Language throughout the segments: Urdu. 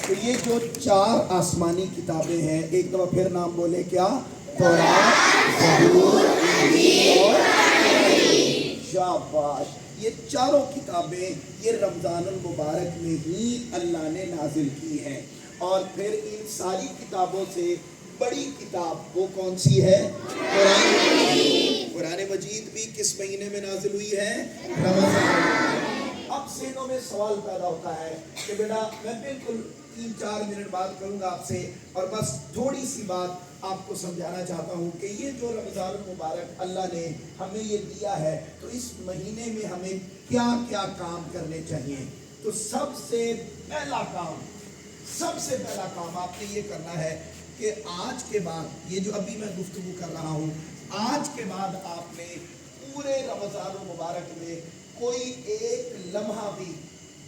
تو یہ جو 4 آسمانی کتابیں ہیں، ایک دفعہ پھر نام بولے کیا؟ تورات، زبور، انجیل اور شاباش۔ یہ چاروں کتابیں یہ رمضان المبارک میں ہی اللہ نے نازل کی ہیں، اور پھر ان ساری کتابوں سے بڑی کتاب وہ کون سی ہے؟ قرآن مجید۔ قرآن مجید بھی کس مہینے میں نازل ہوئی ہے؟ رمضان۔ اب ذہنوں میں سوال پیدا ہوتا ہے کہ بیٹا میں بالکل 3-4 منٹ بات کروں گا آپ سے، اور بس تھوڑی سی بات آپ کو سمجھانا چاہتا ہوں کہ یہ جو رمضان المبارک اللہ نے ہمیں یہ دیا ہے، تو اس مہینے میں ہمیں کیا کیا کام کرنے چاہیے۔ تو سب سے پہلا کام آپ نے یہ کرنا ہے کہ آج کے بعد، یہ جو ابھی میں گفتگو کر رہا ہوں، آج کے بعد آپ نے پورے رمضان المبارک میں کوئی ایک لمحہ بھی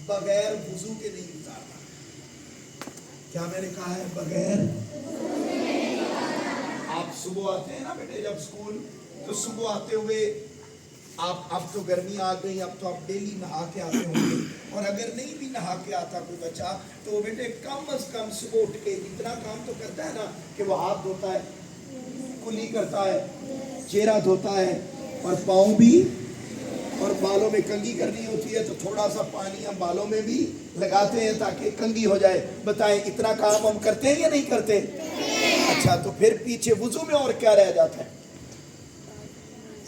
بغیر وضو کے نہیں گزارنا۔ کیا میں نے کہا ہے؟ بغیر۔ آپ صبح آتے ہیں نا بیٹے جب اسکول، تو صبح آتے ہوئے اب تو گرمی آ گئی، اب تو آپ ڈیلی نہا کے آتے ہوں گے، اور اگر نہیں بھی نہا کے آتا کوئی بچہ، تو وہ بیٹے کم از کم صبح اٹھ کے اتنا کام تو کرتا ہے نا کہ وہ ہاتھ دھوتا ہے، کلی کرتا ہے، چہرہ دھوتا ہے، اور پاؤں بھی، اور بالوں میں کنگھی کرنی ہوتی ہے تو تھوڑا سا پانی ہم بالوں میں بھی لگاتے ہیں تاکہ کنگھی ہو جائے۔ بتائیں اتنا کام ہم کرتے ہیں یا نہیں کرتے؟ اچھا، تو پھر پیچھے وضو میں اور کیا رہ جاتا ہے؟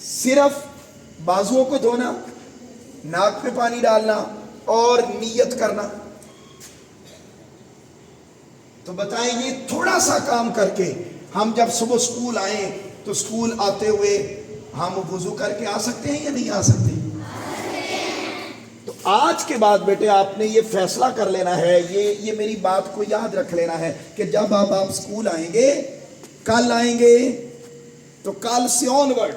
صرف بازوؤں کو دھونا، ناک میں پانی ڈالنا اور نیت کرنا۔ تو بتائیں یہ تھوڑا سا کام کر کے ہم جب صبح سکول آئیں تو سکول آتے ہوئے ہم وضو کر کے آ سکتے ہیں یا نہیں آ سکتے؟ تو آج کے بعد بیٹے آپ نے یہ فیصلہ کر لینا ہے، یہ میری بات کو یاد رکھ لینا ہے کہ جب آپ سکول آئیں گے، کل آئیں گے، تو کل سے آنورڈ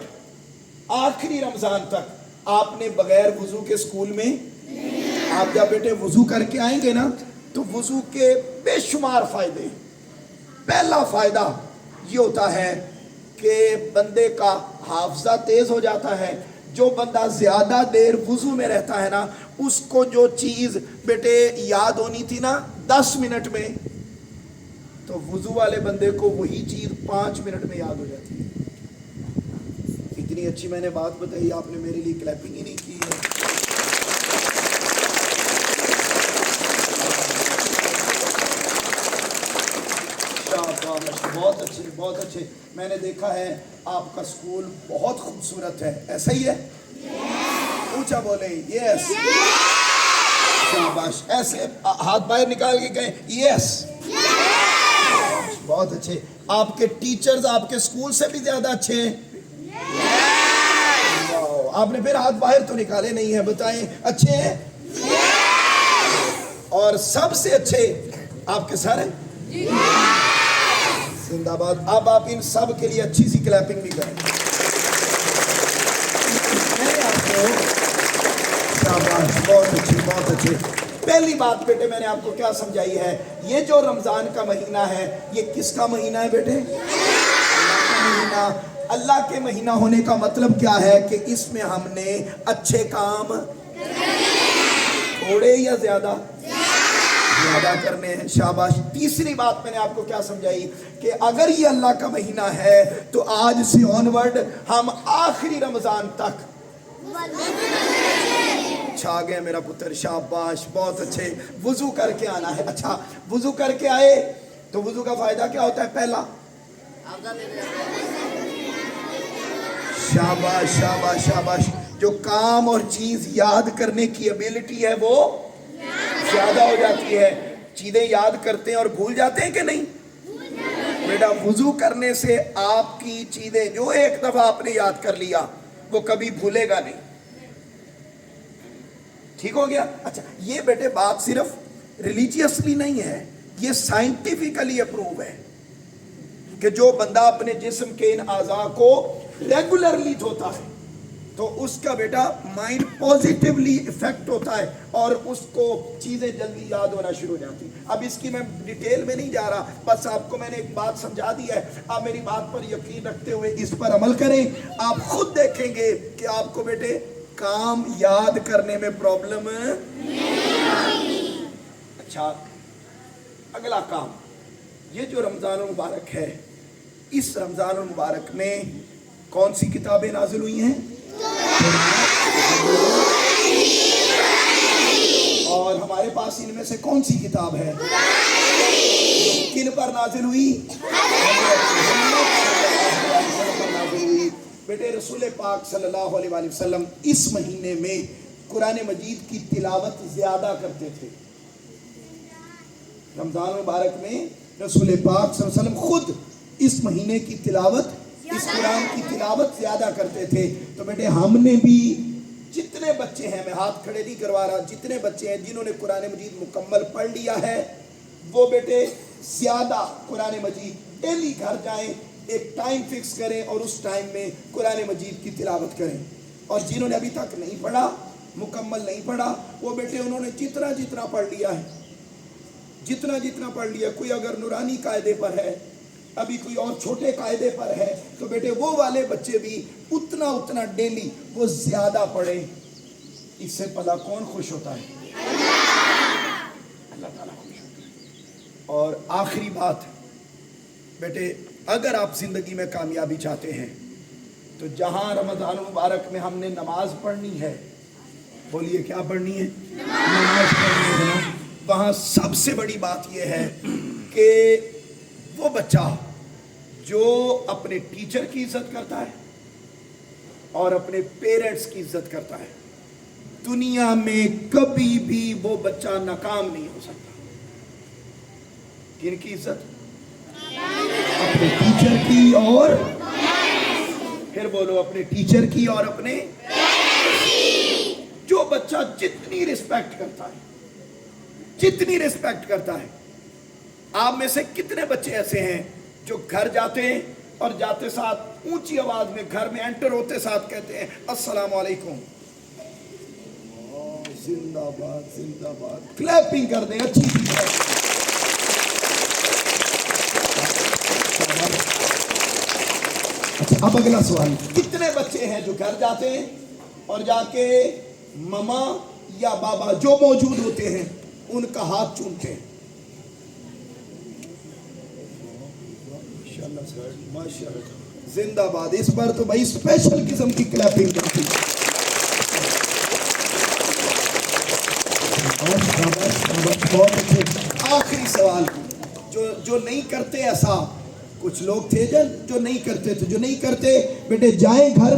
آخری رمضان تک آپ نے بغیر وضو کے سکول میں، آپ جب بیٹے وضو کر کے آئیں گے نا، تو وضو کے بے شمار فائدے۔ پہلا فائدہ یہ ہوتا ہے کہ بندے کا حافظہ تیز ہو جاتا ہے۔ جو بندہ زیادہ دیر وضو میں رہتا ہے نا، اس کو جو چیز بیٹے یاد ہونی تھی نا 10 منٹ میں، تو وضو والے بندے کو وہی چیز 5 منٹ میں یاد ہو جاتی ہے۔ اتنی اچھی میں نے بات بتائی، آپ نے میرے لیے کلیپنگ ہی نہیں کی ہے۔ بہت اچھے، بہت اچھے۔ میں نے دیکھا ہے آپ کا سکول بہت خوبصورت ہے، ایسا ہی ہے؟ اونچا بولیں یس۔ شاباش، ایسے ہاتھ باہر نکال کے کہیں یس۔ بہت اچھے۔ آپ کے ٹیچرز آپ کے سکول سے بھی زیادہ اچھے ہیں؟ آپ نے پھر ہاتھ باہر تو نکالے نہیں ہیں، بتائیں اچھے ہیں؟ اور سب سے اچھے آپ کے سر ہیں؟ زندہ باد۔ اب آپ ان سب کے لیے اچھی سی کلیپنگ بھی کریں۔ بہت اچھے، بہت اچھے۔ پہلی بات بیٹے میں نے آپ کو کیا سمجھائی ہے، یہ جو رمضان کا مہینہ ہے یہ کس کا مہینہ ہے بیٹے؟ مہینہ۔ اللہ کے مہینہ ہونے کا مطلب کیا ہے کہ اس میں ہم نے اچھے کام تھوڑے یا زیادہ کرنے ہیں۔ شاباش۔ تیسری بات میں نے آپ کو کیا سمجھائی کہ اگر یہ اللہ کا مہینہ ہے تو آج سے آنورڈ ہم آخری رمضان تک چھا گئے میرا پتر، شاباش، بہت اچھے۔ وضو کر کے آنا ہے۔ اچھا، وضو کر کے آئے تو وضو کا فائدہ کیا ہوتا ہے؟ پہلا، شاباش شاباش شاباش، جو کام اور چیز یاد کرنے کی ایبلٹی ہے وہ زیادہ ہو جاتی ہے۔ چیزیں یاد کرتے ہیں اور بھول جاتے ہیں کہ نہیں؟ بیٹا وضو کرنے سے آپ کی چیزیں جو ایک دفعہ آپ نے یاد کر لیا وہ کبھی بھولے گا نہیں۔ ٹھیک ہو گیا؟ اچھا، یہ بیٹے بات صرف ریلیجیسلی نہیں ہے، یہ سائنٹیفیکلی اپروو ہے کہ جو بندہ اپنے جسم کے ان اعضاء کو ریگولرلی دھوتا ہے تو اس کا بیٹا مائنڈ پوزیٹیولی افیکٹ ہوتا ہے اور اس کو چیزیں جلدی یاد ہونا شروع ہو جاتی۔ اب اس کی میں ڈیٹیل میں نہیں جا رہا، بس آپ کو میں نے ایک بات سمجھا دی ہے۔ آپ میری بات پر یقین رکھتے ہوئے اس پر عمل کریں، آپ خود دیکھیں گے کہ آپ کو بیٹے کام یاد کرنے میں پرابلم نہیں۔ اچھا، اگلا کام، یہ جو رمضان المبارک ہے، اس رمضان المبارک میں کون سی کتابیں نازل ہوئی ہیں؟ اور ہمارے پاس ان میں سے کون سی کتاب ہے کن پر نازل ہوئی؟ بیٹے رسول پاک صلی اللہ علیہ وآلہ وسلم اس مہینے میں قرآن مجید کی تلاوت زیادہ کرتے تھے. رمضان مبارک میں رسول پاک صلی اللہ علیہ وسلم خود اس مہینے کی تلاوت، اس قرآن کی تلاوت زیادہ کرتے تھے. تو بیٹے ہم نے بھی جتنے بچے ہیں، میں ہاتھ کھڑے نہیں کروا رہا، جتنے بچے ہیں جنہوں نے قرآن مجید مکمل پڑھ لیا ہے، وہ بیٹے زیادہ قرآن مجید ڈیلی گھر جائیں، ایک ٹائم فکس کریں اور اس ٹائم میں قرآن مجید کی تلاوت کریں. اور جنہوں نے ابھی تک نہیں پڑھا، مکمل نہیں پڑھا، وہ بیٹے انہوں نے جتنا پڑھ لیا ہے، جتنا پڑھ لیا، کوئی اگر نورانی قاعدے پر ہے، ابھی کوئی اور چھوٹے قاعدے پر ہے، تو بیٹے وہ والے بچے بھی اتنا ڈیلی وہ زیادہ پڑھیں. اس سے پلا کون خوش ہوتا ہے؟ اللہ تعالیٰ خوش ہوتا ہے. اور آخری بات بیٹے، اگر آپ زندگی میں کامیابی چاہتے ہیں تو جہاں رمضان مبارک میں ہم نے نماز پڑھنی ہے، بولیے کیا پڑھنی ہے؟ نماز پڑھنی ہے. وہاں سب سے بڑی بات یہ ہے کہ وہ بچہ جو اپنے ٹیچر کی عزت کرتا ہے اور اپنے پیرنٹس کی عزت کرتا ہے، دنیا میں کبھی بھی وہ بچہ ناکام نہیں ہو سکتا. کن کی عزت؟ اپنے ٹیچر کی، اور پھر بولو اپنے ٹیچر کی اور اپنے. جو بچہ جتنی رسپیکٹ کرتا ہے، آپ میں سے کتنے بچے ایسے ہیں جو گھر جاتے ہیں اور جاتے ساتھ اونچی آواز میں گھر میں انٹر ہوتے ساتھ کہتے ہیں السلام علیکم؟ زندہ باد، زندہ باد، کلیپنگ کر دیں اچھی سی. اچھا، اب اگلا سوال، کتنے بچے ہیں جو گھر جاتے ہیں اور جا کے ماما یا بابا جو موجود ہوتے ہیں ان کا ہاتھ چومتے ہیں؟ ماشاءاللہ، زندہ باد. اس پر تو بھائی اسپیشل قسم کی کلیپنگ کرتی. بہت اچھے. آخری سوال، جو نہیں کرتے، ایسا کچھ لوگ تھے جو نہیں کرتے تھے، جو نہیں کرتے بیٹے جائیں گھر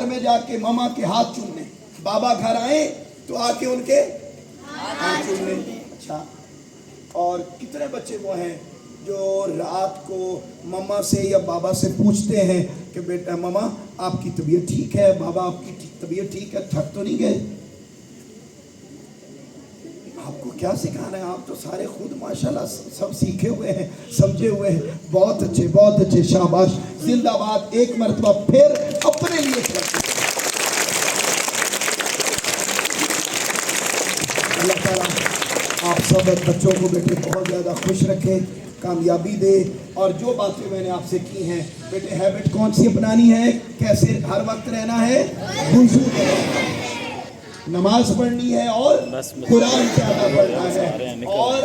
میں جا کے ماما کے ہاتھ چومنے، بابا گھر آئیں تو آ کے ان کے ہاتھ چومنے. اچھا، اور کتنے بچے وہ ہیں جو رات کو ماما سے یا بابا سے پوچھتے ہیں کہ بیٹا ماما آپ کی طبیعت ٹھیک ہے، بابا آپ کی طبیعت ٹھیک ہے، تھک تو نہیں گئے؟ آپ کو کیا سکھانا ہے؟ آپ تو سارے خود ماشاءاللہ سب سیکھے ہوئے ہیں، سمجھے ہوئے ہیں. بہت اچھے، شاباش، زندہ باد. ایک مرتبہ پھر اپنے لیے اللہ تعالیٰ آپ سب بچوں کو بیٹے بہت زیادہ خوش رکھے، کامیابی دے. اور جو باتیں میں نے آپ سے کی ہیں بیٹے، ہیبٹ کون سی اپنانی ہے؟ کیسے ہر وقت رہنا ہے؟ نماز پڑھنی ہے اور قرآن زیادہ پڑھنا ہے. اور